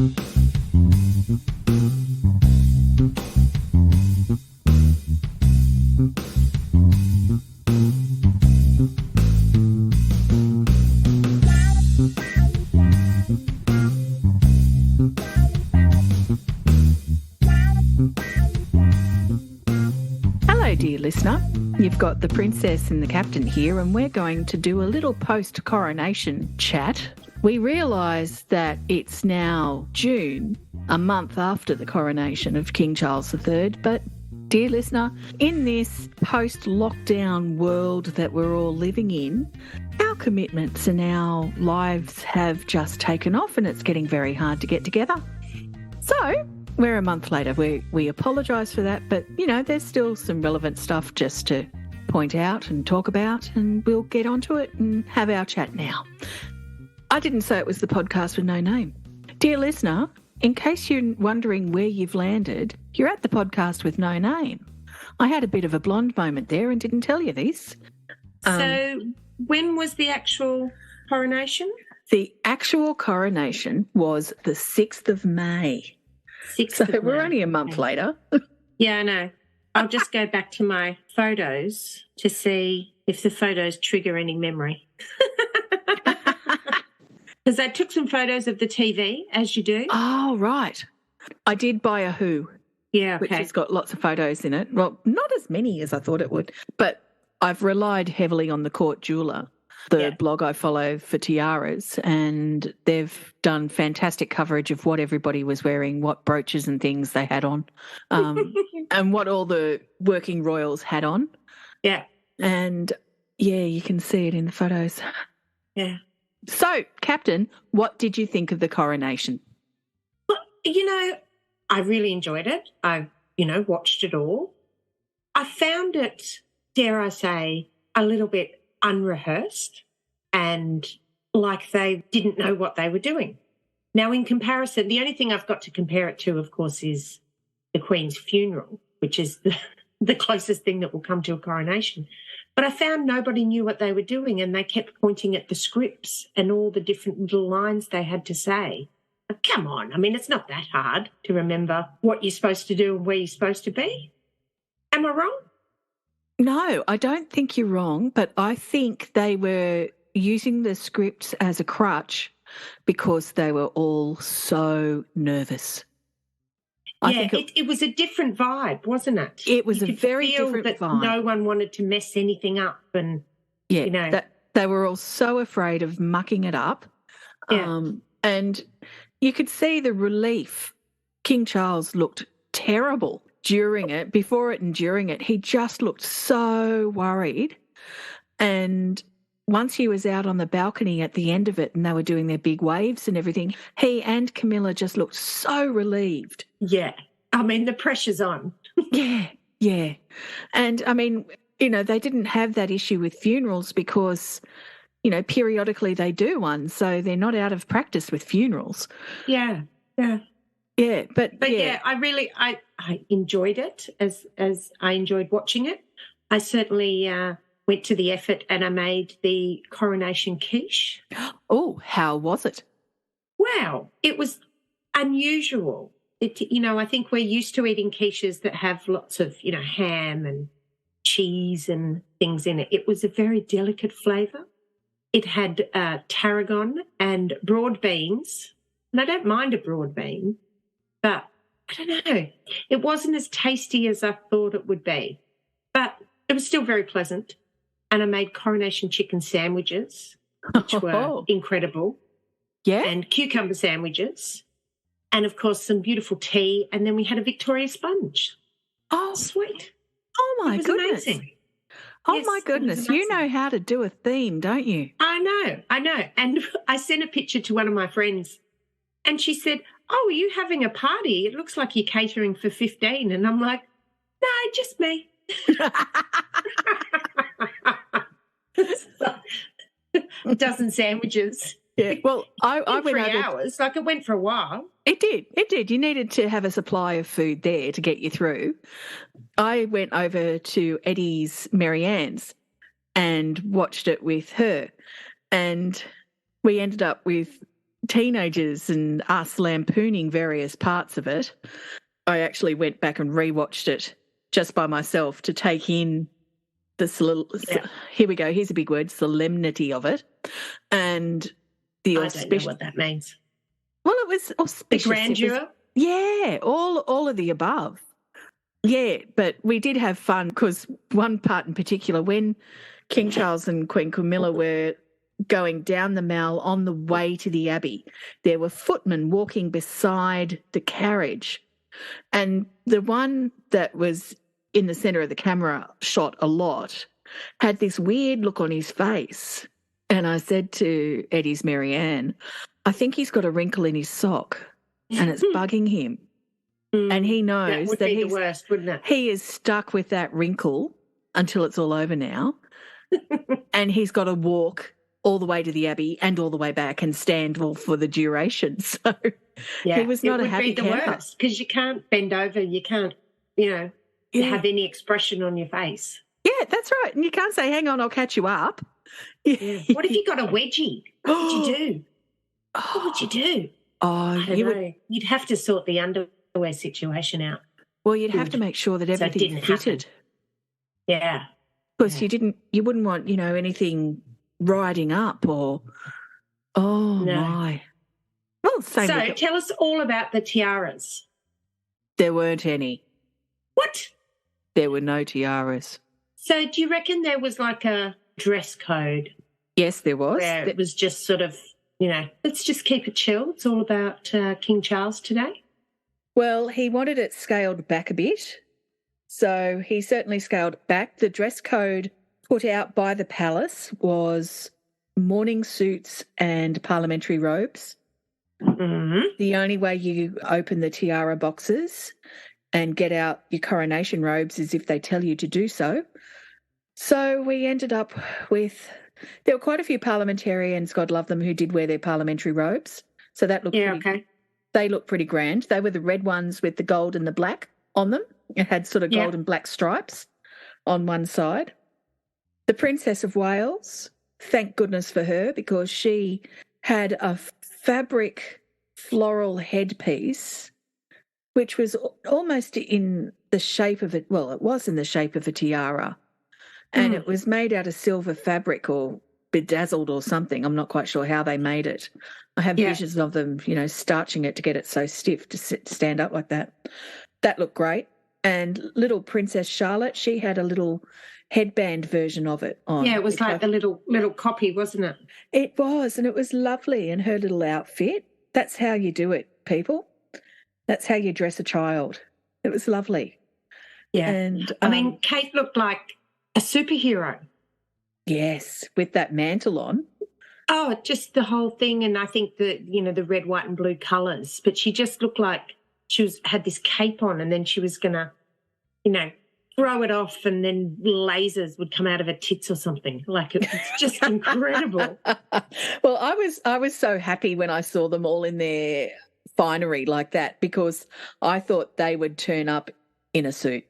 Hello, dear listener. You've got the Princess and the Captain here, and we're going to do a little post-coronation chat. We realise that it's now June, a month after the coronation of King Charles III, but dear listener, in this post-lockdown world that we're all living in, our commitments and our lives have just taken off and it's getting very hard to get together. So we're a month later. We apologise for that, but, you know, there's still some relevant stuff just to point out and talk about, and we'll get onto it and have our chat now. I didn't say it was the podcast with no name. Dear listener, in case you're wondering where you've landed, you're at the podcast with no name. I had a bit of a blonde moment there and didn't tell you this. So when was the actual coronation? The actual coronation was the 6th of May. 6th of May. We're only a month later. Yeah, I know. I'll just go back to my photos to see if the photos trigger any memory. Because I took some photos of the TV, as you do. Oh, right. I did buy a Who. Yeah, okay. Which has got lots of photos in it. Well, not as many as I thought it would, but I've relied heavily on the Court Jeweller, the blog I follow for tiaras, and they've done fantastic coverage of what everybody was wearing, what brooches and things they had on, and what all the working royals had on. Yeah. And, yeah, you can see it in the photos. Yeah. So, Captain, what did you think of the coronation? Well, you know, I really enjoyed it. I, watched it all. I found it, dare I say, a little bit unrehearsed and like they didn't know what they were doing. Now, in comparison, the only thing I've got to compare it to, of course, is the Queen's funeral, which is the closest thing that will come to a coronation. But I found nobody knew what they were doing, and they kept pointing at the scripts and all the different little lines they had to say. But come on, I mean, it's not that hard to remember what you're supposed to do and where you're supposed to be. Am I wrong? No, I don't think you're wrong, but I think they were using the scripts as a crutch because they were all so nervous. I think it was a different vibe, wasn't it? It was a very different vibe. No one wanted to mess anything up, and that they were all so afraid of mucking it up. Yeah. And you could see the relief. King Charles looked terrible during it, before it and during it. He just looked so worried. And once he was out on the balcony at the end of it and they were doing their big waves and everything, he and Camilla just looked so relieved. Yeah. I mean, the pressure's on. Yeah. And, I mean, they didn't have that issue with funerals because, periodically they do one, so they're not out of practice with funerals. Yeah. Yeah, but I enjoyed it as I enjoyed watching it. I certainly went to the effort and I made the coronation quiche. Oh, how was it? Wow, it was unusual. I think we're used to eating quiches that have lots of, ham and cheese and things in it. It was a very delicate flavour. It had tarragon and broad beans, and I don't mind a broad bean, but I don't know. It wasn't as tasty as I thought it would be, but it was still very pleasant. And I made coronation chicken sandwiches, which were incredible. Yeah. And cucumber sandwiches. And, of course, some beautiful tea. And then we had a Victoria sponge. Oh, sweet. Oh, my goodness. Amazing. Oh, yes, my goodness. You know how to do a theme, don't you? I know. And I sent a picture to one of my friends and she said, "Oh, are you having a party? It looks like you're catering for 15. And I'm like, "No, just me." A dozen sandwiches. Yeah. Well, I went 3 over hours. Like it went for a while. It did. You needed to have a supply of food there to get you through. I went over to Eddie's Marianne's and watched it with her, and we ended up with teenagers and us lampooning various parts of it, I actually went back and rewatched it just by myself to take in here we go, here's a big word, solemnity of it. And the I don't know what that means. Well, it was auspicious. The grandeur? All of the above. Yeah, but we did have fun because one part in particular, when King Charles and Queen Camilla were going down the Mall on the way to the Abbey, there were footmen walking beside the carriage. And the one that was in the centre of the camera shot a lot had this weird look on his face. And I said to Eddie's Marianne, I think he's got a wrinkle in his sock and it's bugging him. And he knows that would be the worst, wouldn't it? He is stuck with that wrinkle until it's all over now. And he's got to walk all the way to the Abbey and all the way back and stand for the duration. So he was not a happy camper. It would be the worst because you can't bend over, you can't, have any expression on your face. Yeah, that's right. And you can't say, hang on, I'll catch you up. Yeah. What if you got a wedgie? What would you do? What would you do? I don't know. You'd have to sort the underwear situation out. Well, you'd have to make sure that everything fitted. Yeah. Because you wouldn't want, anything riding up or, my. Well, tell us all about the tiaras. There weren't any. What? There were no tiaras. So do you reckon there was like a dress code? Yes, there was. Where it was just sort of, let's just keep it chill. It's all about King Charles today. Well, he wanted it scaled back a bit. So he certainly scaled back. The dress code put out by the palace was morning suits and parliamentary robes. Mm-hmm. The only way you open the tiara boxes and get out your coronation robes is if they tell you to do so. So we ended up there were quite a few parliamentarians, God love them, who did wear their parliamentary robes. So that looked They looked pretty grand. They were the red ones with the gold and the black on them. It had sort of gold and black stripes on one side. The Princess of Wales, thank goodness for her, because she had a fabric floral headpiece, which was almost in the shape of it. Well, it was in the shape of a tiara. And it was made out of silver fabric or bedazzled or something. I'm not quite sure how they made it. I have visions of them, starching it to get it so stiff to stand up like that. That looked great. And little Princess Charlotte, she had a little headband version of it on. Yeah, it was like the little copy, wasn't it? It was, and it was lovely. And her little outfit, that's how you do it, people. That's how you dress a child. It was lovely. Yeah. And Kate looked like a superhero. Yes, with that mantle on. Oh, just the whole thing, and I think the red, white and blue colours, but she just looked like she had this cape on, and then she was going to, throw it off, and then lasers would come out of her tits or something. Like, it's just incredible. Well, I was so happy when I saw them all in their finery like that, because I thought they would turn up in a suit.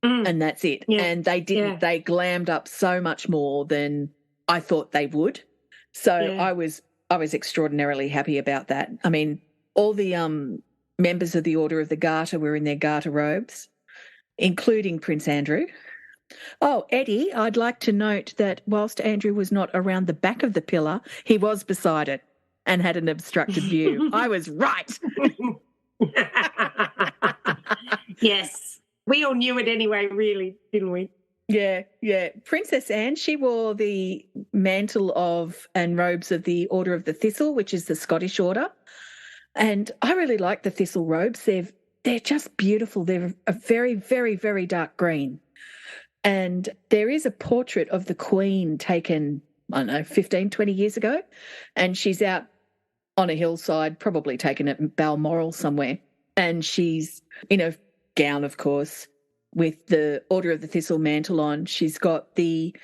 And that's it. Yeah. And they didn't. Yeah. They glammed up so much more than I thought they would. So I was extraordinarily happy about that. I mean, all the members of the Order of the Garter were in their garter robes, including Prince Andrew. Oh, Eddie, I'd like to note that whilst Andrew was not around the back of the pillar, he was beside it and had an obstructed view. I was right. Yes. We all knew it anyway, really, didn't we? Yeah. Princess Anne, she wore the mantle and robes of the Order of the Thistle, which is the Scottish order. And I really like the thistle robes. They're just beautiful. They're a very, very, very dark green. And there is a portrait of the Queen taken, 15, 20 years ago. And she's out on a hillside, probably taken at Balmoral somewhere. And she's in a gown, of course, with the Order of the Thistle mantle on. She's got the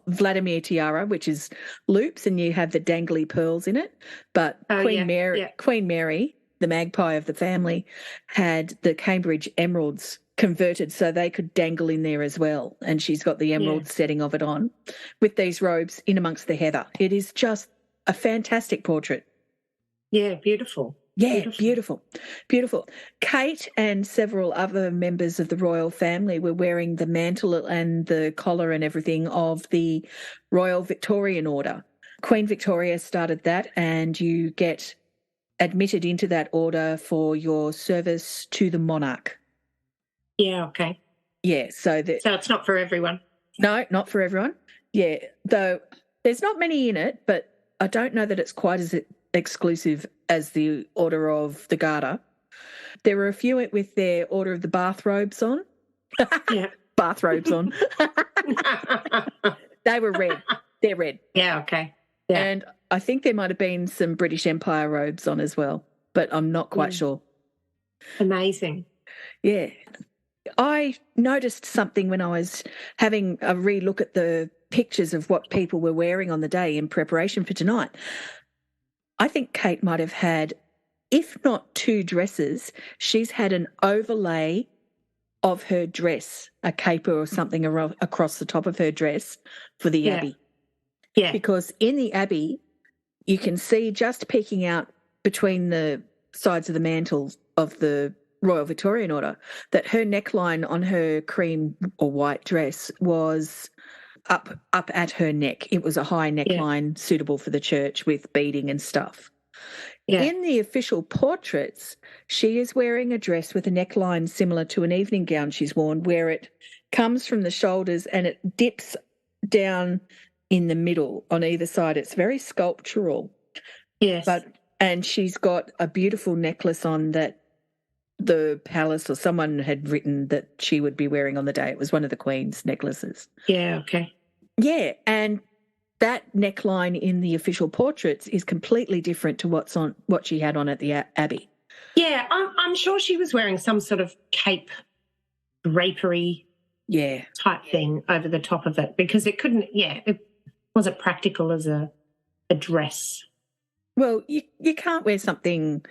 Vladimir tiara, which is loops, and you have the dangly pearls in it. But Queen Mary, the magpie of the family, had the Cambridge emeralds converted so they could dangle in there as well. And she's got the emerald setting of it on with these robes in amongst the heather. It is just a fantastic portrait. Yeah, beautiful. Yeah, beautiful, beautiful. Kate and several other members of the royal family were wearing the mantle and the collar and everything of the Royal Victorian Order. Queen Victoria started that, and you get admitted into that order for your service to the monarch. Yeah, okay. Yeah, so it's not for everyone. No, not for everyone. Yeah, though there's not many in it, but I don't know that it's quite as exclusive as the Order of the Garter. There were a few with their Order of the Bathrobes on. Yeah. Bathrobes on. They were red. They're red. Yeah, okay. Yeah. And I think there might have been some British Empire robes on as well, but I'm not quite sure. Amazing. Yeah. I noticed something when I was having a relook at the pictures of what people were wearing on the day in preparation for tonight. I think Kate might have had, if not two dresses, she's had an overlay of her dress, a caper or something across the top of her dress for the Abbey. Yeah. Because in the Abbey, you can see just peeking out between the sides of the mantle of the Royal Victorian Order that her neckline on her cream or white dress was up at her neck. It was a high neckline suitable for the church with beading and stuff. Yeah. In the official portraits, she is wearing a dress with a neckline similar to an evening gown she's worn, where it comes from the shoulders and it dips down in the middle on either side. It's very sculptural. Yes. And she's got a beautiful necklace on that the palace or someone had written that she would be wearing on the day. It was one of the Queen's necklaces. Yeah, okay. Yeah, and that neckline in the official portraits is completely different to what she had on at the Abbey. Yeah, I'm sure she was wearing some sort of cape drapery type thing over the top of it, because it wasn't practical as a dress. Well, you can't wear something.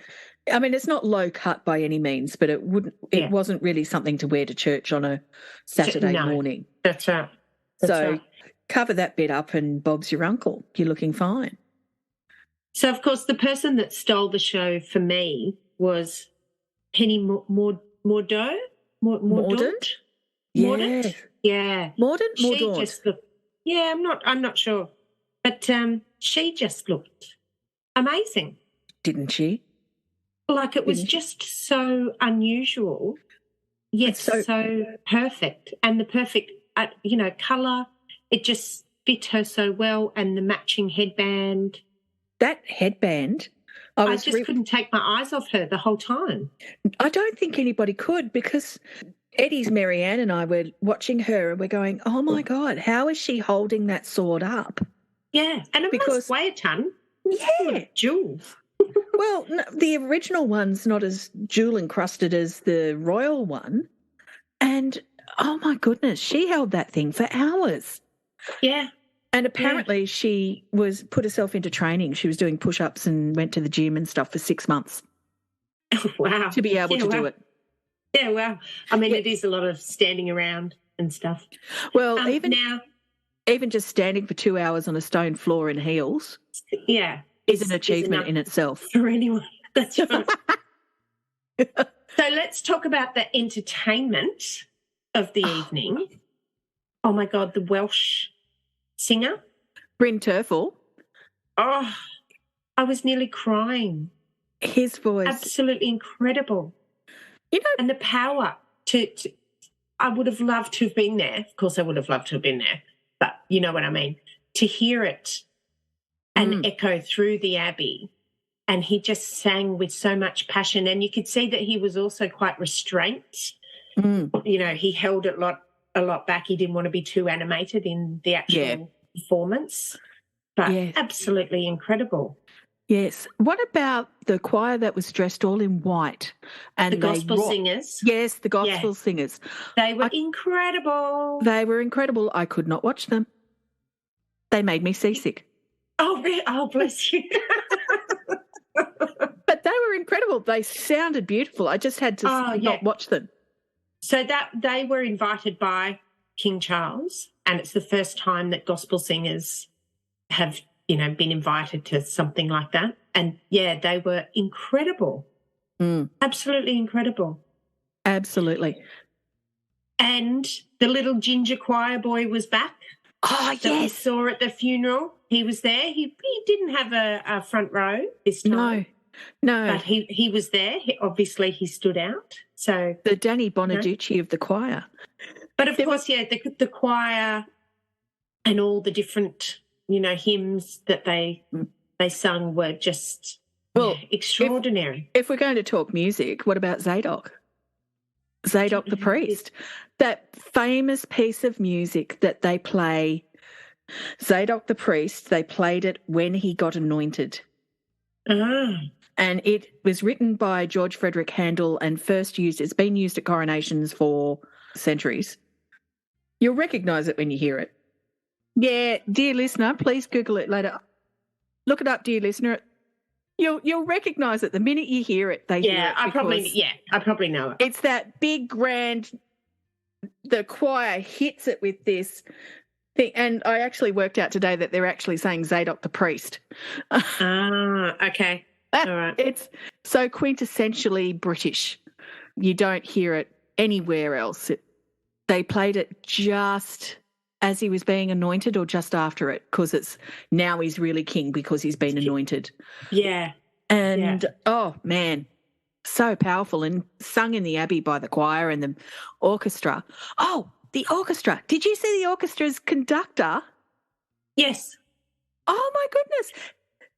I mean, it's not low cut by any means, but it wasn't really something to wear to church on a Saturday morning. That's right. Cover that bit up and Bob's your uncle. You're looking fine. So, of course, the person that stole the show for me was Penny Mordaunt. Mordaunt? Mordaunt? Yeah. Mordaunt? She just looked, I'm not sure. But she just looked amazing. Didn't she? Like, it was just so unusual, yet so perfect. And the perfect, colour, it just fit her so well, and the matching headband. That headband, I just couldn't take my eyes off her the whole time. I don't think anybody could, because Eddie's Marianne and I were watching her and we're going, oh, my God, how is she holding that sword up? Yeah, and it must weigh a ton. Yeah. Jewel. Well, no, the original one's not as jewel encrusted as the royal one. And, oh, my goodness, she held that thing for hours. Yeah. And apparently she put herself into training. She was doing push-ups and went to the gym and stuff for 6 months. Wow. To be able to do it. Yeah, wow. I mean, it is a lot of standing around and stuff. Well, even just standing for 2 hours on a stone floor in heels is an achievement in itself. For anyone. That's right. So let's talk about the entertainment of the evening. Oh, my God, the Welsh singer. Bryn Terfel. Oh, I was nearly crying. His voice. Absolutely incredible. And the power I would have loved to have been there. Of course, I would have loved to have been there, but you know what I mean. To hear it and echo through the Abbey, and he just sang with so much passion, and you could see that he was also quite restrained. He held it a lot back. He didn't want to be too animated in the actual performance, but absolutely incredible. Yes. What about the choir that was dressed all in white? And the gospel singers? Yes, the gospel singers. They were incredible. They were incredible. I could not watch them. They made me seasick. Oh, really? Oh, bless you. But they were incredible. They sounded beautiful. I just had to not watch them. So that they were invited by King Charles, and it's the first time that gospel singers have, been invited to something like that. And, yeah, they were incredible. Absolutely incredible. Absolutely. And the little ginger choir boy was back. Oh, that we yes. saw at the funeral. He was there. He didn't have a front row this time. No. But he was there. Obviously, he stood out. So the Danny Bonaducci of the choir. But, of course, yeah, the choir and all the different, hymns that they sung were just extraordinary. If we're going to talk music, what about Zadok? Zadok the priest. That famous piece of music that they play, Zadok the priest, they played it when he got anointed. Ah. And it was written by George Frederick Handel and it's been used at coronations for centuries. You'll recognise it when you hear it. Yeah, dear listener, please Google it later. Look it up, dear listener. You'll recognise it the minute you hear it. I probably know it. It's that big grand. The choir hits it with this thing, and I actually worked out today that they're actually saying Zadok the priest. Okay, all right. It's so quintessentially British. You don't hear it anywhere else. They played it just as he was being anointed or just after it, because it's now he's really king because he's been anointed. Yeah. And, oh, man, so powerful, and sung in the Abbey by the choir and the orchestra. Oh, the orchestra. Did you see the orchestra's conductor? Yes. Oh, my goodness.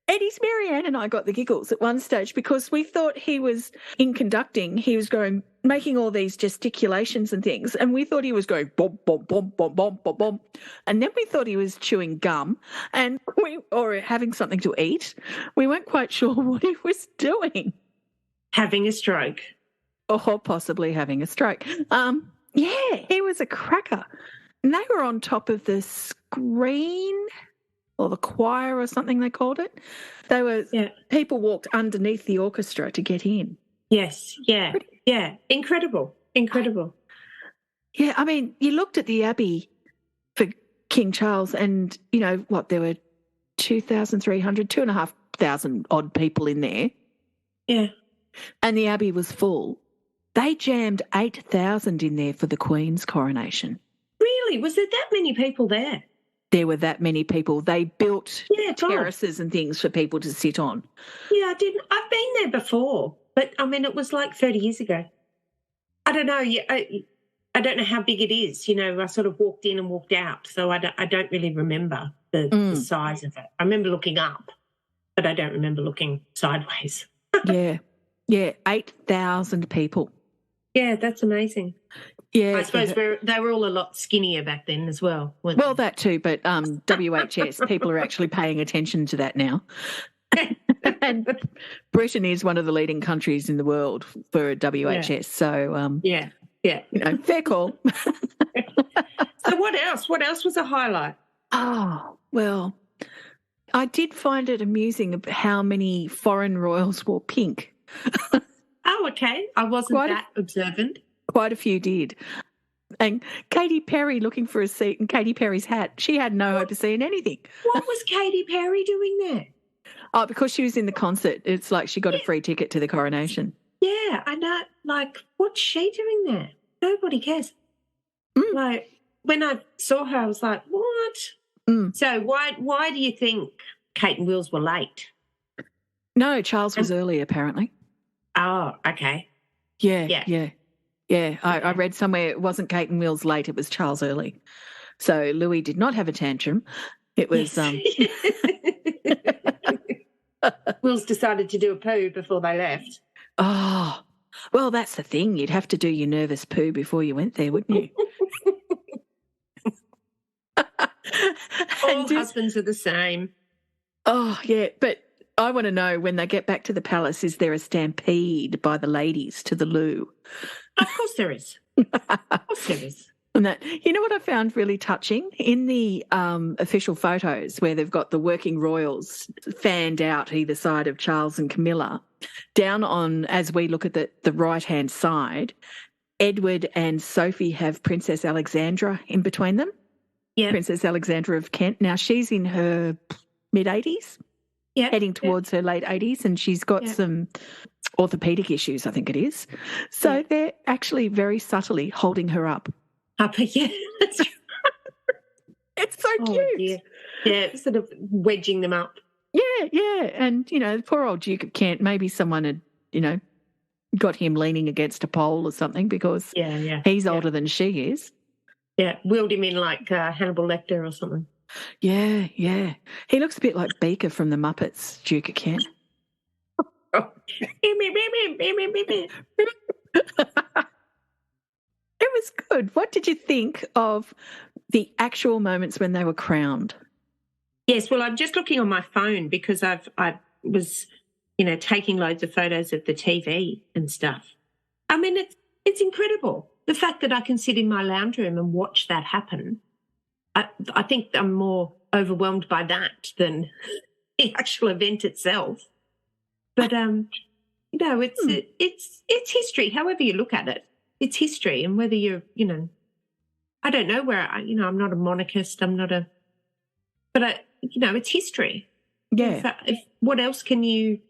Eddie's Marianne and I got the giggles at one stage because we thought he was, in conducting, he was making all these gesticulations and things, and we thought he was going bom, bom, bom, bom, bom, bom, bom. And then we thought he was chewing gum or having something to eat. We weren't quite sure what he was doing. Having a stroke. Or possibly having a stroke. Yeah, he was a cracker. And they were on top of the screen, or the choir or something they called it. People walked underneath the orchestra to get in. Yes, yeah. Incredible. Yeah, I mean, you looked at the Abbey for King Charles and, there were 2,500 odd people in there. Yeah. And the Abbey was full. They jammed 8,000 in there for the Queen's coronation. Really? Was there that many people there? There were that many people. They built terraces and things for people to sit on. Yeah, I didn't. I've been there before, but, I mean, it was like 30 years ago. I don't know. I don't know how big it is. I sort of walked in and walked out, so I don't really remember the size of it. I remember looking up, but I don't remember looking sideways. Yeah, 8,000 people. Yeah, that's amazing. Yeah, I suppose they were all a lot skinnier back then as well. Well, that too, but WHS, people are actually paying attention to that now. And Britain is one of the leading countries in the world for WHS. Yeah. So, yeah. Fair call. So what else? What else was a highlight? Oh, well, I did find it amusing how many foreign royals wore pink. Oh, okay. I wasn't observant. Quite a few did. And Katy Perry looking for a seat in Katy Perry's hat. She had no hope of seeing anything. What was Katy Perry doing there? Oh, because she was in the concert. It's like she got a free ticket to the coronation. Yeah, I know. Like, what's she doing there? Nobody cares. Like, when I saw her, I was like, what? So why do you think Kate and Wills were late? No, Charles was early, apparently. Oh, okay. Yeah. I read somewhere it wasn't Kate and Wills late, it was Charles early. So Louis did not have a tantrum. It was Wills decided to do a poo before they left. Oh, well, that's the thing. You'd have to do your nervous poo before you went there, wouldn't you? All husbands are the same. Oh, yeah, but I want to know, when they get back to the palace, is there a stampede by the ladies to the loo? Of course there is. Of course there is. And that, what I found really touching in the official photos where they've got the working royals fanned out either side of Charles and Camilla, down on, as we look at the right-hand side, Edward and Sophie have Princess Alexandra in between them. Yeah. Princess Alexandra of Kent. Now, she's in her mid-80s, Yeah. heading towards her late 80s, and she's got some orthopedic issues, I think it is. So they're actually very subtly holding her up. Yeah, that's right. It's so cute. Dear. Yeah, sort of wedging them up. Yeah. And, the poor old Duke of Kent, maybe someone had, got him leaning against a pole or something because he's older than she is. Yeah, wheeled him in like Hannibal Lecter or something. Yeah. He looks a bit like Beaker from the Muppets, Duke of Kent. It was good. What did you think of the actual moments when they were crowned? Yes, well, I'm just looking on my phone because I was, taking loads of photos of the TV and stuff. I mean, it's incredible. The fact that I can sit in my lounge room and watch that happen. I think I'm more overwhelmed by that than the actual event itself. But it's history. However you look at it, it's history. And whether you're, I don't know where I'm not a monarchist. But it's history. Yeah. What else can you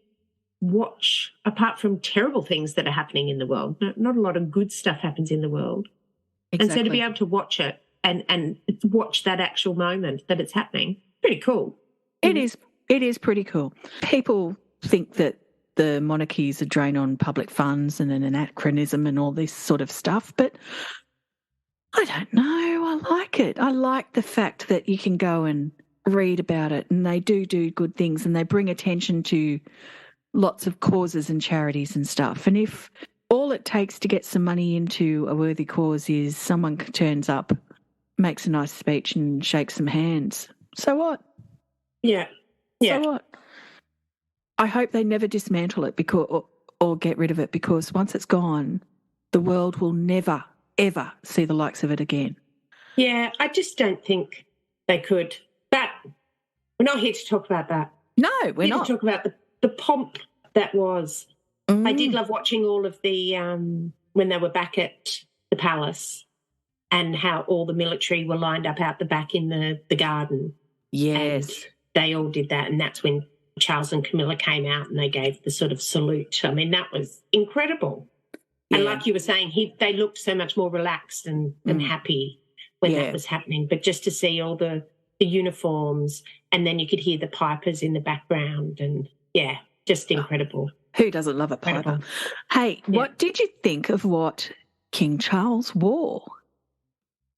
watch apart from terrible things that are happening in the world? Not a lot of good stuff happens in the world. Exactly. And so to be able to watch it and watch that actual moment that it's happening, pretty cool. It is pretty cool. People think that the monarchy is a drain on public funds and an anachronism and all this sort of stuff, but I don't know. I like it. I like the fact that you can go and read about it, and they do good things, and they bring attention to lots of causes and charities and stuff. And if all it takes to get some money into a worthy cause is someone turns up, makes a nice speech and shakes some hands, so what? Yeah. So what? I hope they never dismantle it or get rid of it, because once it's gone, the world will never, ever see the likes of it again. Yeah, I just don't think they could. But we're not here to talk about that. No, we're not. To talk about the pomp that was. I did love watching all of the when they were back at the palace and how all the military were lined up out the back in the garden. Yes. And they all did that, and that's when Charles and Camilla came out and they gave the sort of salute. I mean, that was incredible. Yeah. And like you were saying, they looked so much more relaxed and happy when that was happening. But just to see all the uniforms, and then you could hear the pipers in the background, and just incredible. Who doesn't love a piper? Hey, what did you think of what King Charles wore?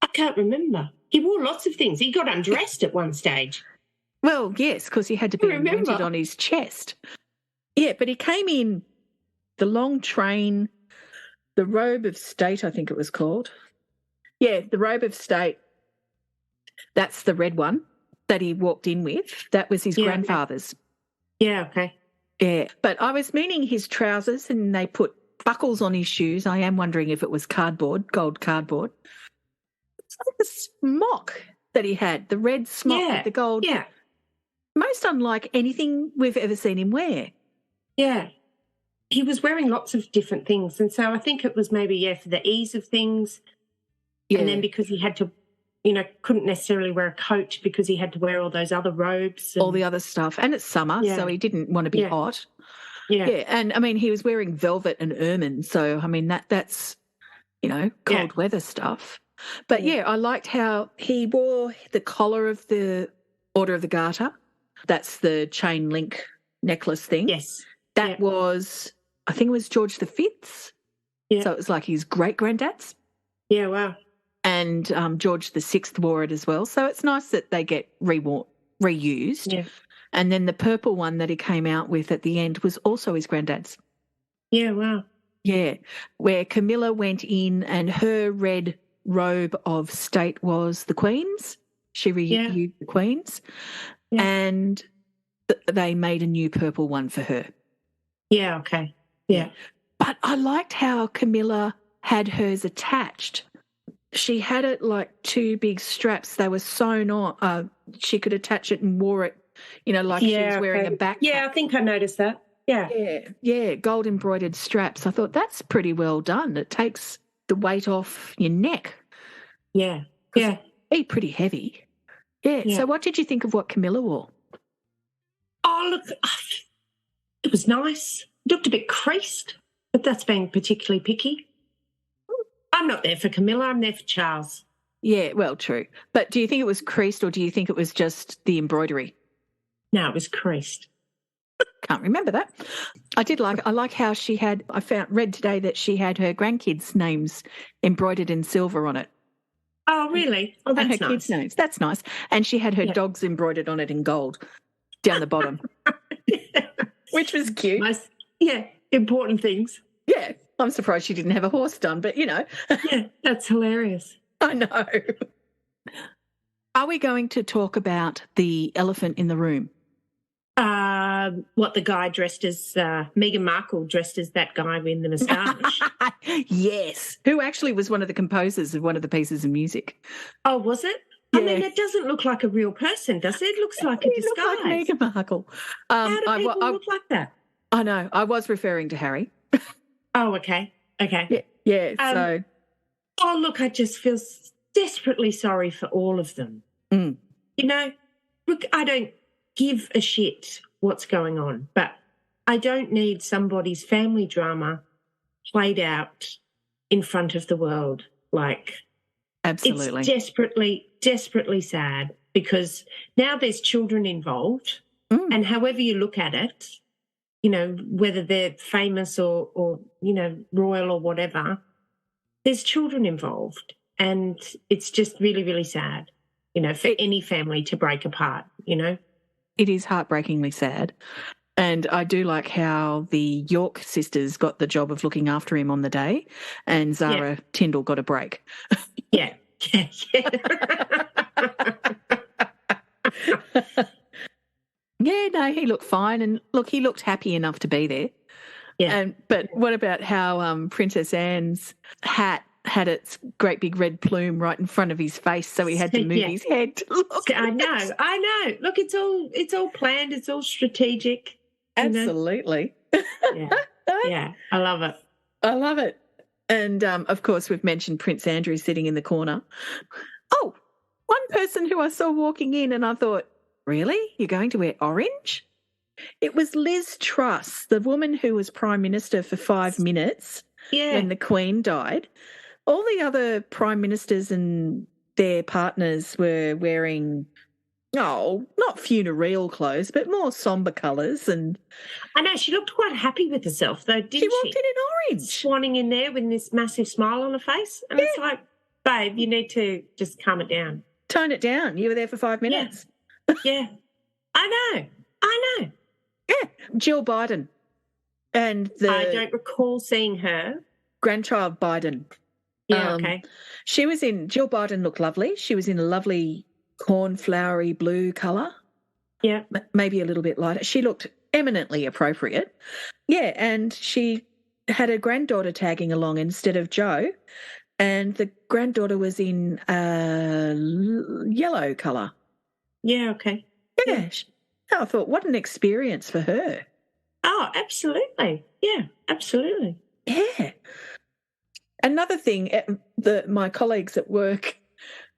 I can't remember. He wore lots of things. He got undressed at one stage. Well, yes, because he had to be mounted on his chest. Yeah, but he came in the long train, the robe of state, I think it was called. Yeah, the robe of state. That's the red one that he walked in with. That was his grandfather's. Yeah, okay. Yeah, but I was meaning his trousers, and they put buckles on his shoes. I am wondering if it was gold cardboard. It's like a smock that he had, the red smock with the gold. Yeah. Most unlike anything we've ever seen him wear. Yeah. He was wearing lots of different things. And so I think it was maybe, for the ease of things. Yeah. And then because he had to, couldn't necessarily wear a coat because he had to wear all those other robes. And all the other stuff. And it's summer, so he didn't want to be hot. Yeah. Yeah. And, I mean, he was wearing velvet and ermine. So, I mean, that's, cold weather stuff. But, I liked how he wore the collar of the Order of the Garter. That's the chain link necklace thing. Yes. That was, I think it was George V's. Yeah. So it was like his great-granddad's. Yeah, wow. And George VI wore it as well. So it's nice that they get reused. Yeah. And then the purple one that he came out with at the end was also his granddad's. Yeah, wow. Yeah, where Camilla went in and her red robe of state was the Queen's. She reused the Queen's. Yeah. And they made a new purple one for her. Yeah, okay. Yeah. But I liked how Camilla had hers attached. She had it like two big straps. They were sewn on. She could attach it and wore it, like she was wearing a backpack. Yeah, I think I noticed that. Yeah. Yeah, gold embroidered straps. I thought that's pretty well done. It takes the weight off your neck. Yeah. Yeah. It'd be pretty heavy. Yeah. So what did you think of what Camilla wore? Oh, look, it was nice. It looked a bit creased, but that's being particularly picky. I'm not there for Camilla. I'm there for Charles. Yeah, well, true. But do you think it was creased or do you think it was just the embroidery? No, it was creased. Can't remember that. I like how read today that she had her grandkids' names embroidered in silver on it. Oh, really? Oh, that's and her nice. kids' names. That's nice. And she had her dogs embroidered on it in gold down the bottom, which was cute. Nice. Yeah, important things. Yeah, I'm surprised she didn't have a horse done, but, Yeah, that's hilarious. I know. Are we going to talk about the elephant in the room? What, the guy dressed as, Meghan Markle dressed as that guy with the moustache? Yes. Who actually was one of the composers of one of the pieces of music. Oh, was it? Yeah. I mean, it doesn't look like a real person, does it? It looks like a disguise. Look like Meghan Markle. How do people look like that? I know. I was referring to Harry. Oh, okay. Okay. Yeah. So. Oh, look, I just feel desperately sorry for all of them. Mm. You know, look, I don't give a shit what's going on, but I don't need somebody's family drama played out in front of the world. Like, absolutely. It's desperately, desperately sad because now there's children involved, and however you look at it, you know, whether they're famous or you know, royal or whatever, there's children involved, and it's just really, really sad, you know, for any family to break apart, you know. It is heartbreakingly sad. And I do like how the York sisters got the job of looking after him on the day, and Zara Tyndall got a break. Yeah. Yeah, no, he looked fine. And look, he looked happy enough to be there. Yeah. But what about how Princess Anne's hat had its great big red plume right in front of his face, so he had to move his head to look. I know. Look, it's all planned. It's all strategic. Absolutely. Yeah, I love it. I love it. And, of course, we've mentioned Prince Andrew sitting in the corner. Oh, one person who I saw walking in and I thought, really? You're going to wear orange? It was Liz Truss, the woman who was Prime Minister for 5 minutes when the Queen died. All the other Prime Ministers and their partners were wearing, not funereal clothes, but more sombre colours. And I know, she looked quite happy with herself, though, didn't she? She walked in orange. Swanning in there with this massive smile on her face. And it's like, babe, you need to just calm it down. Tone it down. You were there for 5 minutes. Yeah. I know. Yeah. Jill Biden. And I don't recall seeing her. Grandchild Biden. Yeah, okay. Jill Biden looked lovely. She was in a lovely cornflowery blue colour. Yeah. Maybe a little bit lighter. She looked eminently appropriate. Yeah, and she had a granddaughter tagging along instead of Jo, and the granddaughter was in a yellow colour. Yeah, okay. Yeah. I thought, what an experience for her. Oh, absolutely. Yeah, absolutely. Yeah. Another thing, my colleagues at work,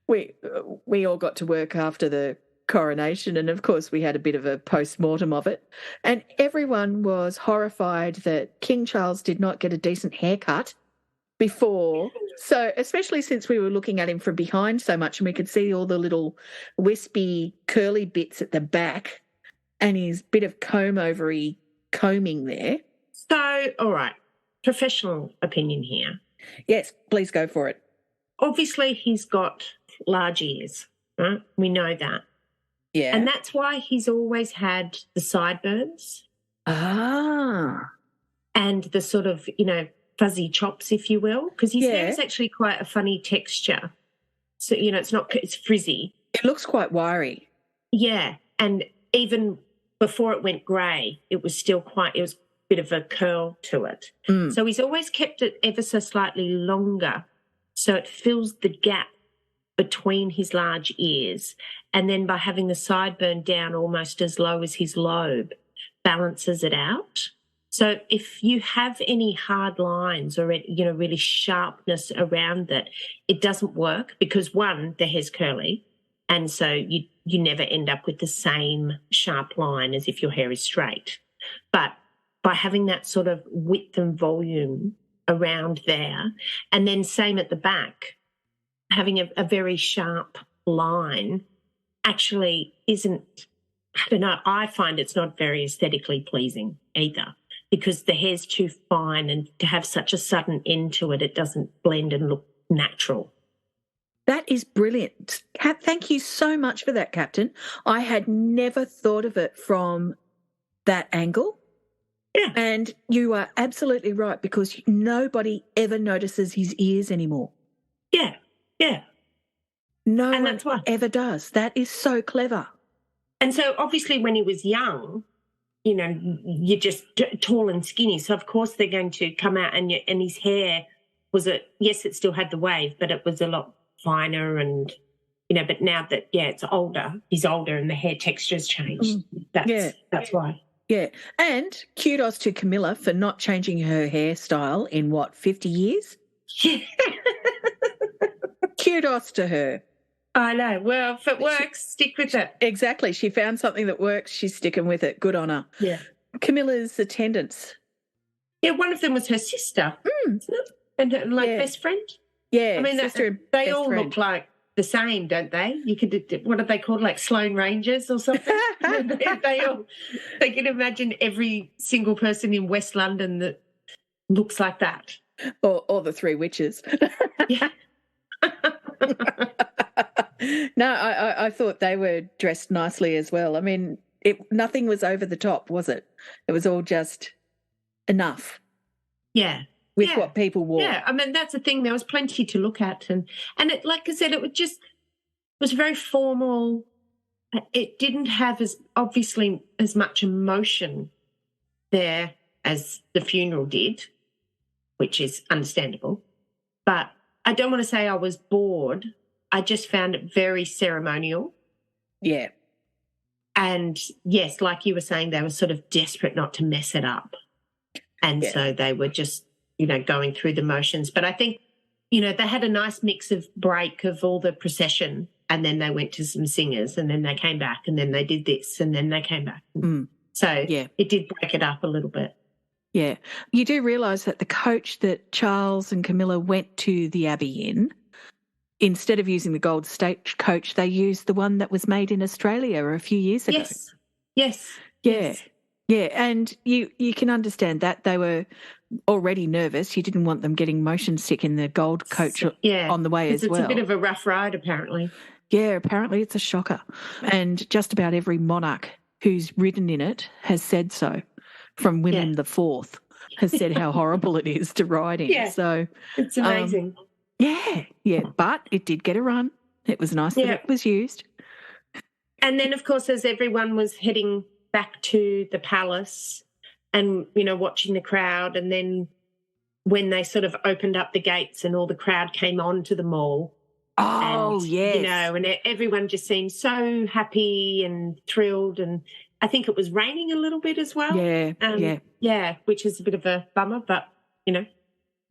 we all got to work after the coronation, and of course we had a bit of a post-mortem of it, and everyone was horrified that King Charles did not get a decent haircut before. So especially since we were looking at him from behind so much and we could see all the little wispy curly bits at the back and his bit of comb-overy combing there. So, all right, professional opinion here. Yes, please go for it. Obviously, he's got large ears, right? We know that. Yeah. And that's why he's always had the sideburns. Ah. And the sort of, fuzzy chops, if you will, because his hair is actually quite a funny texture. So, it's frizzy. It looks quite wiry. Yeah. And even before it went grey, it was a bit of a curl to it. So he's always kept it ever so slightly longer so it fills the gap between his large ears, and then by having the sideburn down almost as low as his lobe, balances it out. So if you have any hard lines or, really sharpness around it, it doesn't work because, one, the hair's curly, And so you never end up with the same sharp line as if your hair is straight. But by having that sort of width and volume around there, and then same at the back, having a very sharp line actually isn't, I don't know, I find it's not very aesthetically pleasing either, because the hair's too fine, and to have such a sudden end to it, it doesn't blend and look natural. That is brilliant. Thank you so much for that, Captain. I had never thought of it from that angle. Yeah. And you are absolutely right, because nobody ever notices his ears anymore. Yeah, yeah. No one ever does. That is so clever. And so obviously when he was young, you know, you're just tall and skinny. So, of course, they're going to come out and his hair was yes, it still had the wave, but it was a lot finer and, you know, but now that, it's older, he's older and the hair texture's changed. That's why. Yeah. And kudos to Camilla for not changing her hairstyle in, 50 years? Yeah. Kudos to her. I know. Well, if it works, stick with it. Exactly. She found something that works. She's sticking with it. Good on her. Yeah. Camilla's attendants. Yeah, one of them was her sister, isn't it? And her, best friend. Yeah. I mean, they all friend. look like the same, don't they? You could, what are they called, like Sloane Rangers or something? They can imagine every single person in West London that looks like that. Or the three witches. Yeah. No, I thought they were dressed nicely as well. I mean, nothing was over the top, was it? It was all just enough. Yeah. With what people wore. Yeah, I mean, that's the thing. There was plenty to look at. And it, like I said, it was very formal. It didn't have as much emotion there as the funeral did, which is understandable. But I don't want to say I was bored. I just found it very ceremonial. Yeah. And yes, like you were saying, they were sort of desperate not to mess it up. And so they were just, going through the motions. But I think, they had a nice mix of break of all the procession, and then they went to some singers, and then they came back, and then they did this, and then they came back. So it did break it up a little bit. Yeah. You do realise that the coach that Charles and Camilla went to the Abbey in, instead of using the gold stagecoach, they used the one that was made in Australia a few years ago. Yes. Yeah. Yes. Yeah, and you can understand that. They were already nervous. You didn't want them getting motion sick in the gold coach on the way as well. It's a bit of a rough ride, apparently. Yeah, apparently it's a shocker. And just about every monarch who's ridden in it has said so, from William the IV has said how horrible it is to ride in. Yeah, so it's amazing. Yeah, but it did get a run. It was nice that it was used. And then, of course, as everyone was heading back to the palace and, watching the crowd, and then when they sort of opened up the gates and all the crowd came on to the mall. Oh, yes. And everyone just seemed so happy and thrilled, and I think it was raining a little bit as well. Yeah, which is a bit of a bummer, but,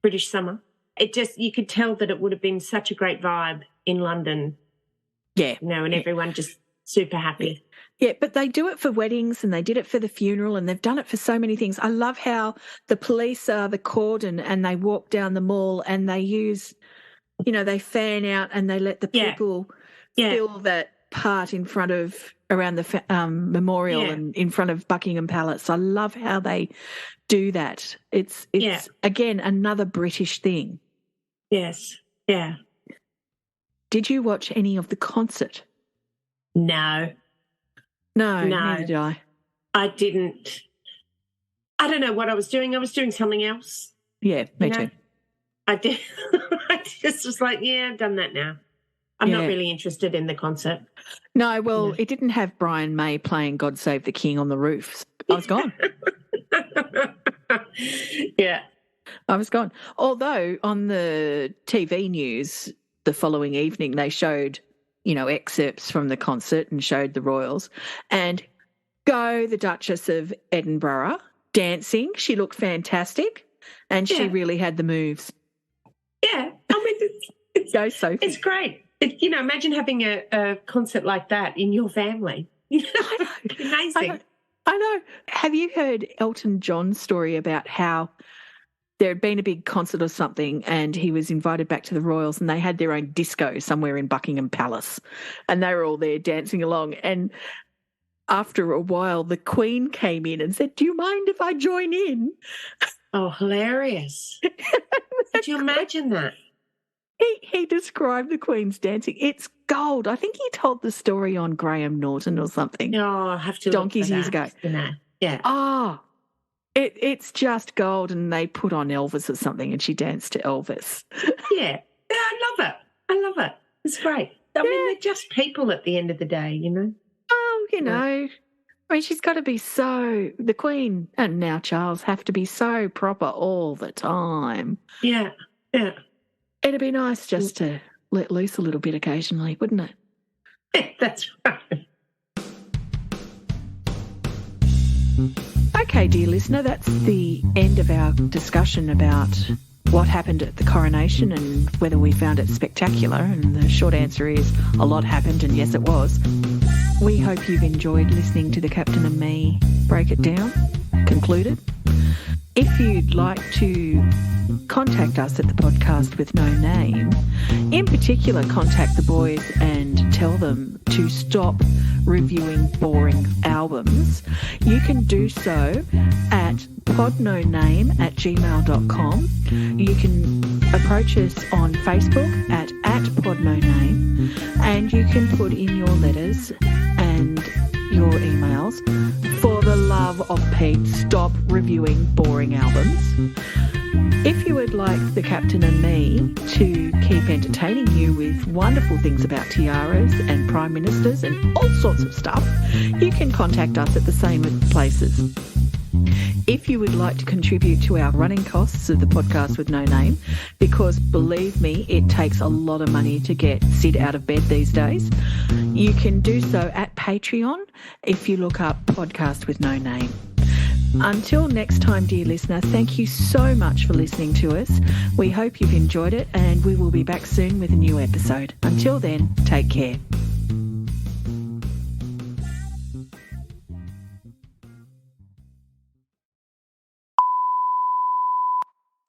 British summer. You could tell that it would have been such a great vibe in London. Yeah. And everyone just super happy. Yeah, but they do it for weddings, and they did it for the funeral, and they've done it for so many things. I love how the police are the cordon and they walk down the mall and they use, they fan out and they let the people fill that part in front of, around the memorial and in front of Buckingham Palace. I love how they do that. It's again, another British thing. Yes, yeah. Did you watch any of the concert? No, neither did I. I didn't. I don't know what I was doing. I was doing something else. Yeah, me too. I did. I just was like, I've done that now. I'm not really interested in the concert. No, well, it didn't have Brian May playing God Save the King on the roof. I was gone. Yeah. I was gone. Although on the TV news the following evening, they showed excerpts from the concert and showed the royals, and go the Duchess of Edinburgh dancing. She looked fantastic, and she really had the moves. Yeah, I mean, go Sophie. It's great. Imagine having a concert like that in your family. Amazing. I know. Have you heard Elton John's story about how there had been a big concert or something and he was invited back to the Royals and they had their own disco somewhere in Buckingham Palace and they were all there dancing along, and after a while the Queen came in and said, "Do you mind if I join in?" Oh, hilarious. Could you imagine that? He described the Queen's dancing. It's gold. I think he told the story on Graham Norton or something. Oh, I have to donkeys years ago. Yeah. Oh, it's just gold, and they put on Elvis or something and she danced to Elvis. Yeah. I love it. I love it. It's great. I mean, they're just people at the end of the day, you know? Oh, I mean, she's got to be the Queen and now Charles have to be so proper all the time. Yeah, yeah. It'd be nice just to let loose a little bit occasionally, wouldn't it? Yeah, that's right. Okay, dear listener, that's the end of our discussion about what happened at the coronation and whether we found it spectacular. And the short answer is a lot happened, and yes, it was. We hope you've enjoyed listening to the Captain and me break it down, concluded. If you'd like to contact us at the podcast with no name, in particular contact the boys and tell them to stop reviewing boring albums, you can do so at podnoname@gmail.com. You can approach us on Facebook at podnoname, and you can put in your letters and your emails. For the love of Pete, stop reviewing boring albums. If you would like the Captain and me to keep entertaining you with wonderful things about tiaras and prime ministers and all sorts of stuff, you can contact us at the same places. If you would like to contribute to our running costs of the podcast with no name, because believe me, it takes a lot of money to get Sid out of bed these days, you can do so at Patreon if you look up podcast with no name. Until next time, dear listener, thank you so much for listening to us. We hope you've enjoyed it, and we will be back soon with a new episode. Until then, take care.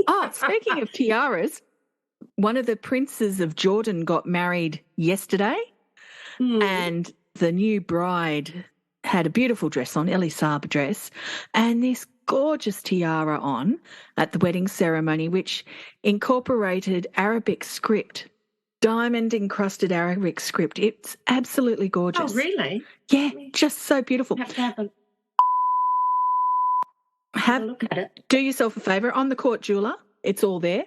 Oh, speaking of tiaras, one of the princes of Jordan got married yesterday, and the new bride had a beautiful dress on, Elie Saab dress, and this gorgeous tiara on at the wedding ceremony, which incorporated Arabic script, diamond-encrusted Arabic script. It's absolutely gorgeous. Oh, really? Yeah, just so beautiful. Have to have a look at it. Do yourself a favour, on the court jeweller, it's all there.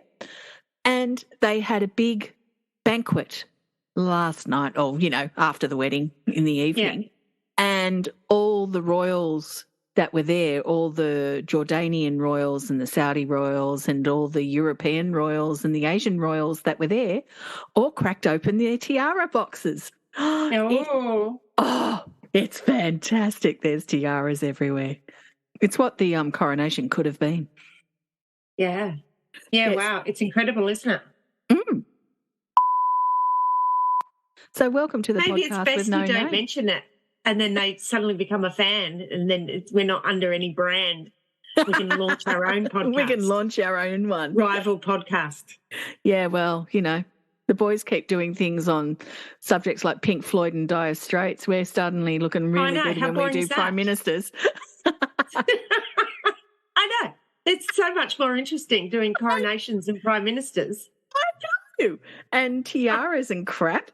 And they had a big banquet last night, or, after the wedding in the evening. Yeah. And all the royals that were there, all the Jordanian royals and the Saudi royals and all the European royals and the Asian royals that were there, all cracked open their tiara boxes. It's fantastic. There's tiaras everywhere. It's what the coronation could have been. Yeah. Yeah, yes. Wow. It's incredible, isn't it? Mm. So welcome to the Maybe podcast it's with no best you name. don't mention it, and then they suddenly become a fan, and then we're not under any brand. We can launch our own podcast. We can launch our own one. Rival podcast. Yeah, well, the boys keep doing things on subjects like Pink Floyd and Dire Straits. We're suddenly looking really good when we do prime ministers. I know. It's so much more interesting doing coronations and prime ministers. I know. And tiaras and crap.